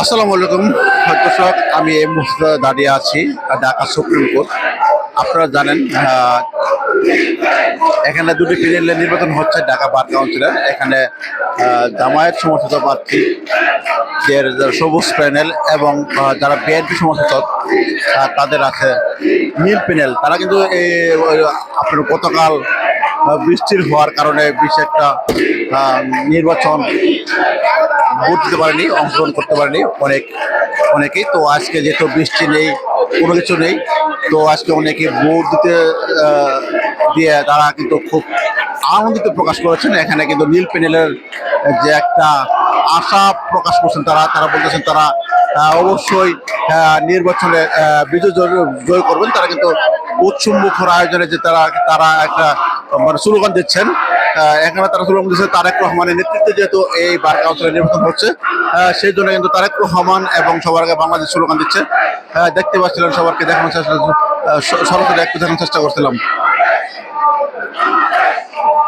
আসসালামু আলাইকুম দর্শক, আমি এই মুহূর্তে দাঁড়িয়ে আছি ঢাকা সুপ্রিম কোর্ট। আপনারা জানেন এখানে দুটি প্যানেলের নির্বাচন হচ্ছে ঢাকা বার কাউন্সিলের। এখানে জামায়াত সমর্থিত প্রার্থীদের সবুজ প্যানেল এবং যারা বিএনপি সমর্থিত তাদের আছে নীল প্যানেল। তারা কিন্তু আপনার গতকাল বৃষ্টির হওয়ার কারণে বেশ একটা নির্বাচন ভোট দিতে পারেনি, অংশগ্রহণ করতে পারেনি অনেকেই। তো আজকে যেহেতু বৃষ্টি নেই, কোনো কিছু নেই, তো আজকে অনেকে ভোট দিতে দিয়ে তারা কিন্তু খুব আনন্দিত প্রকাশ করেছেন। এখানে কিন্তু নীল প্যানেলের যে একটা আশা প্রকাশ করছেন, তারা বলতেছেন তারা অবশ্যই নির্বাচনে বিজয় জয় করবেন। তারা কিন্তু উৎসবমুখর আয়োজনে যে তারা একটা মানে স্লোগান দিচ্ছেন। এখানে তারা স্লোগান দিচ্ছে তারেক রহমানের নেতৃত্বে, যেহেতু এই বার কাউন্সিলের নির্বাচন হচ্ছে সেই জন্য কিন্তু তারেক রহমান এবং সবার আগে বাংলাদেশ স্লোগান দিচ্ছে। দেখতে পাচ্ছিলেন, সবারকে দেখানোর চেষ্টা সরাসরি একটু দেখানোর চেষ্টা করছিলাম।